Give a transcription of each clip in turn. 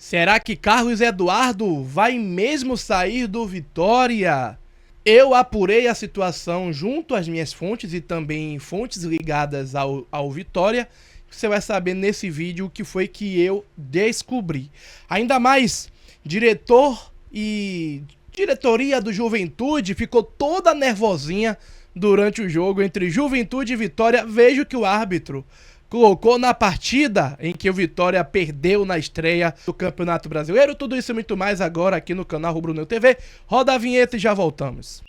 Será que Carlos Eduardo vai mesmo sair do Vitória? Eu apurei a situação junto às minhas fontes e também fontes ligadas ao Vitória. Você vai saber nesse vídeo o que foi que eu descobri. Ainda mais, diretor e diretoria do Juventude ficou toda nervosinha durante o jogo entre Juventude e Vitória. Vejo que o árbitro colocou na partida em que o Vitória perdeu na estreia do Campeonato Brasileiro. Tudo isso e muito mais agora aqui no canal Rubro Negro TV. Roda a vinheta e já voltamos.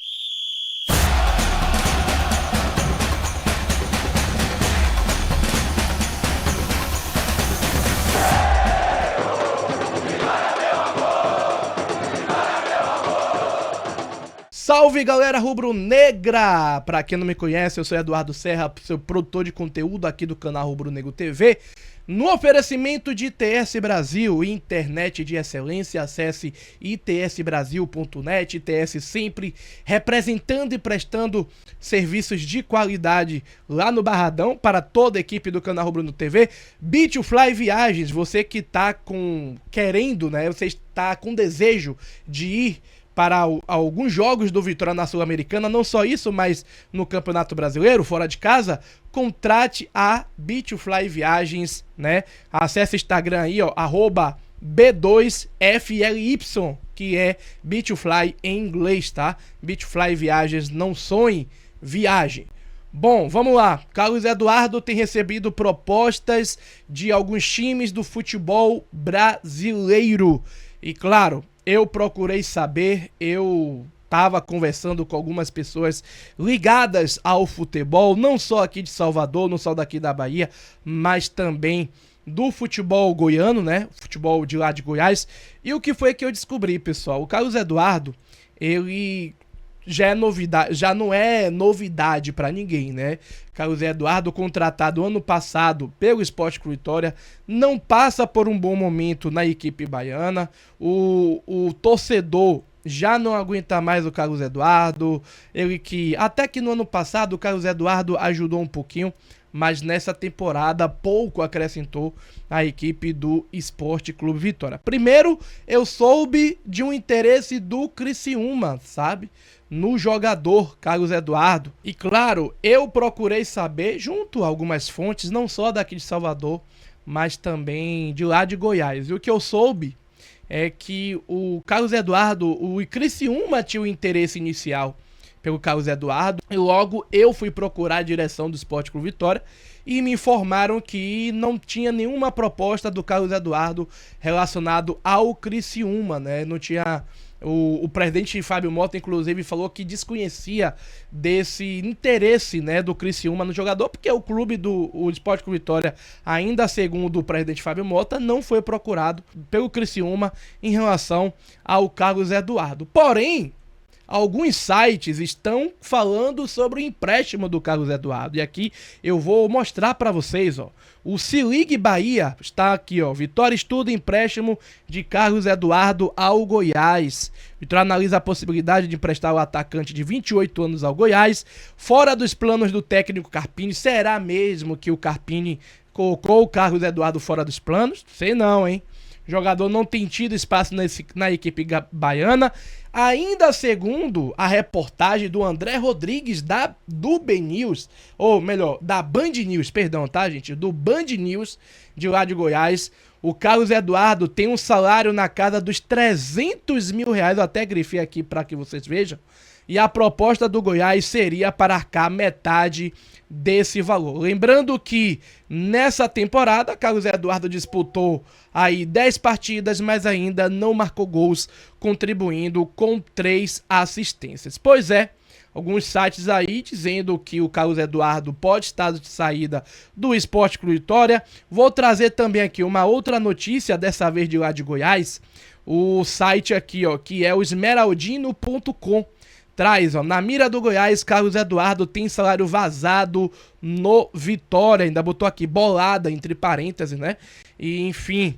Salve galera rubro-negra! Pra quem não me conhece, eu sou Eduardo Serra, seu produtor de conteúdo aqui do canal Rubro Negro TV. No oferecimento de ITS Brasil, internet de excelência, acesse itsbrasil.net. ITS sempre representando e prestando serviços de qualidade lá no Barradão para toda a equipe do canal Rubro Negro TV. Beach2Fly Viagens, você que tá querendo, né? Você está com desejo de ir para alguns jogos do Vitória na Sul-Americana, não só isso, mas no Campeonato Brasileiro, fora de casa, contrate a Beach2Fly Viagens, né? Acesse o Instagram aí, ó, @B2FLY, que é Beach2Fly em inglês, tá? Beach2Fly Viagens, não sonhe, viagem. Bom, vamos lá. Carlos Eduardo tem recebido propostas de alguns times do futebol brasileiro. E claro, eu procurei saber, eu estava conversando com algumas pessoas ligadas ao futebol, não só aqui de Salvador, não só daqui da Bahia, mas também do futebol goiano, né? Futebol de lá de Goiás. E o que foi que eu descobri, pessoal? O Carlos Eduardo, ele já é novidade, já não é novidade para ninguém, né? Carlos Eduardo, contratado ano passado pelo Sport Clube Vitória, não passa por um bom momento na equipe baiana. O torcedor já não aguenta mais o Carlos Eduardo. Ele que até que no ano passado o Carlos Eduardo ajudou um pouquinho, mas nessa temporada pouco acrescentou a equipe do Sport Clube Vitória. Primeiro, eu soube de um interesse do Criciúma, sabe? No jogador Carlos Eduardo. E claro, eu procurei saber junto a algumas fontes, não só daqui de Salvador, mas também de lá de Goiás. E o que eu soube é que o Carlos Eduardo, o Criciúma tinha o interesse inicial pelo Carlos Eduardo, e logo eu fui procurar a direção do Sport Clube Vitória e me informaram que não tinha nenhuma proposta do Carlos Eduardo relacionado ao Criciúma, né? Não tinha. O presidente Fábio Mota, inclusive, falou que desconhecia desse interesse, né, do Criciúma no jogador, porque o clube o Sport Clube Vitória, ainda segundo o presidente Fábio Mota, não foi procurado pelo Criciúma em relação ao Carlos Eduardo. Porém, alguns sites estão falando sobre o empréstimo do Carlos Eduardo. E aqui eu vou mostrar para vocês, ó. O Se Ligue Bahia está aqui, ó. Vitória estuda empréstimo de Carlos Eduardo ao Goiás. Vitória analisa a possibilidade de emprestar o atacante de 28 anos ao Goiás. Fora dos planos do técnico Carpini. Será mesmo que o Carpini colocou o Carlos Eduardo fora dos planos? Sei não, hein? O jogador não tem tido espaço na equipe baiana. Ainda segundo a reportagem do André Rodrigues do BNews, ou melhor, da Band News, perdão, tá, gente? Do Band News de lá de Goiás, o Carlos Eduardo tem um salário na casa dos 300 mil reais. Eu até grifei aqui para que vocês vejam. E a proposta do Goiás seria para arcar metade desse valor. Lembrando que nessa temporada, Carlos Eduardo disputou aí 10 partidas, mas ainda não marcou gols, contribuindo com 3 assistências. Pois é, alguns sites aí dizendo que o Carlos Eduardo pode estar de saída do Sport Clube Vitória. Vou trazer também aqui uma outra notícia, dessa vez de lá de Goiás. O site aqui, ó, que é o esmeraldino.com. Traz, ó, na mira do Goiás, Carlos Eduardo tem salário vazado no Vitória. Ainda botou aqui bolada, entre parênteses, né? E, enfim,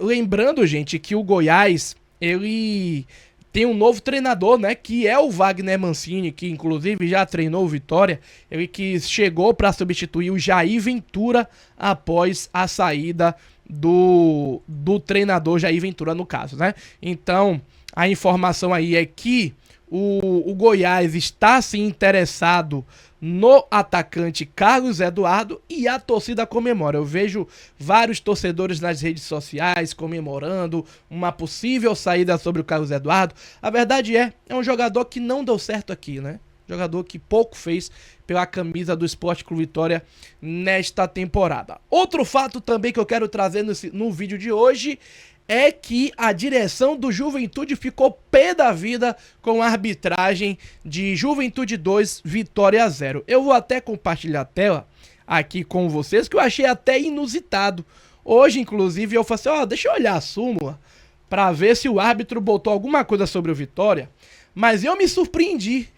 lembrando, gente, que o Goiás, ele tem um novo treinador, né? Que é o Wagner Mancini, que inclusive já treinou o Vitória. Ele que chegou para substituir o Jair Ventura após a saída do treinador Jair Ventura, no caso, né? Então, a informação aí é que o Goiás está se interessado no atacante Carlos Eduardo e a torcida comemora. Eu vejo vários torcedores nas redes sociais comemorando uma possível saída sobre o Carlos Eduardo. A verdade é um jogador que não deu certo aqui, né? Jogador que pouco fez pela camisa do Sport Clube Vitória nesta temporada. Outro fato também que eu quero trazer no vídeo de hoje é que a direção do Juventude ficou pé da vida com a arbitragem de Juventude 2, Vitória 0. Eu vou até compartilhar a tela aqui com vocês, que eu achei até inusitado. Hoje, inclusive, eu falei assim, deixa eu olhar a súmula para ver se o árbitro botou alguma coisa sobre o Vitória. Mas eu me surpreendi,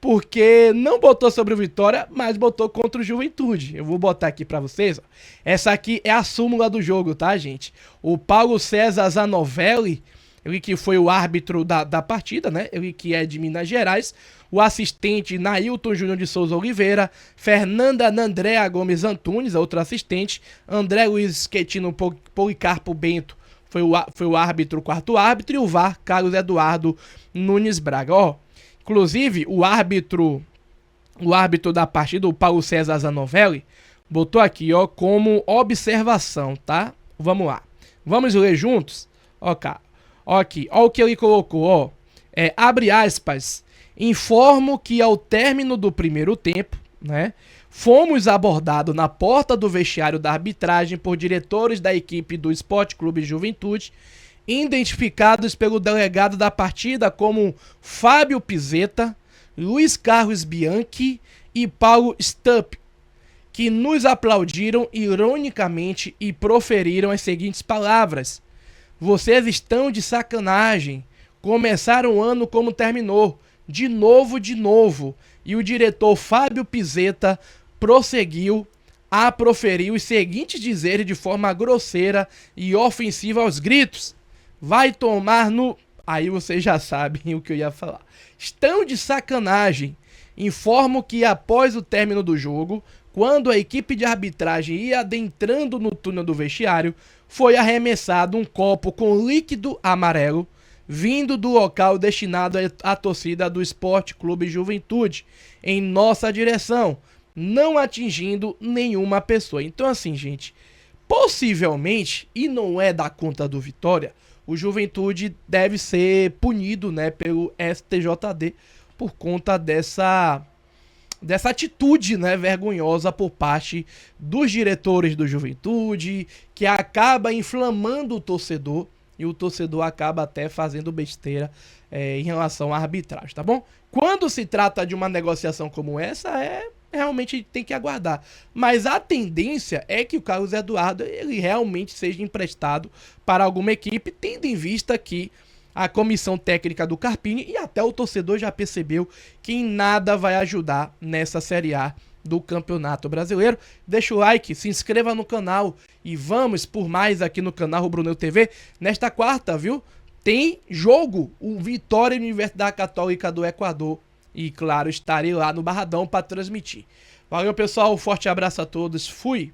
porque não botou sobre o Vitória, mas botou contra o Juventude. Eu vou botar aqui pra vocês. Ó. Essa aqui é a súmula do jogo, tá, gente? O Paulo César Zanovelli, ele que foi o árbitro da partida, né? Ele que é de Minas Gerais. O assistente Nailton Júnior de Souza Oliveira. Fernanda Nandréa Gomes Antunes, a outra assistente. André Luiz Quetino Policarpo Bento foi o árbitro, o quarto árbitro, e o VAR, Carlos Eduardo Nunes Braga. Ó, inclusive, o árbitro da partida, o Paulo César Zanovelli, botou aqui, ó, como observação, tá? Vamos lá. Vamos ler juntos? Ó, cara. Ó aqui, ó o que ele colocou, ó. Abre aspas. Informo que ao término do primeiro tempo, né, fomos abordados na porta do vestiário da arbitragem por diretores da equipe do Esporte Clube Juventude, identificados pelo delegado da partida como Fábio Pizeta, Luiz Carlos Bianchi e Paulo Stupp, que nos aplaudiram ironicamente e proferiram as seguintes palavras: vocês estão de sacanagem, começaram o ano como terminou, de novo, e o diretor Fábio Pizeta prosseguiu a proferir os seguintes dizeres de forma grosseira e ofensiva aos gritos: vai tomar no... Aí vocês já sabem o que eu ia falar. Estão de sacanagem. Informo que após o término do jogo, quando a equipe de arbitragem ia adentrando no túnel do vestiário, foi arremessado um copo com líquido amarelo vindo do local destinado à torcida do Esporte Clube Juventude em nossa direção, não atingindo nenhuma pessoa. Então assim, gente, possivelmente, e não é da conta do Vitória, o Juventude deve ser punido, né, pelo STJD por conta dessa atitude, né, vergonhosa por parte dos diretores do Juventude, que acaba inflamando o torcedor, e o torcedor acaba até fazendo besteira em relação à arbitragem, tá bom? Quando se trata de uma negociação como essa, realmente tem que aguardar. Mas a tendência é que o Carlos Eduardo ele realmente seja emprestado para alguma equipe, tendo em vista que a comissão técnica do Carpini e até o torcedor já percebeu que em nada vai ajudar nessa Série A do Campeonato Brasileiro. Deixa o like, se inscreva no canal e vamos por mais aqui no canal Rubro Negro TV. Nesta quarta, viu? Tem jogo, o Vitória Universidade Católica do Equador. E claro, estarei lá no Barradão para transmitir. Valeu, pessoal, forte abraço a todos, fui!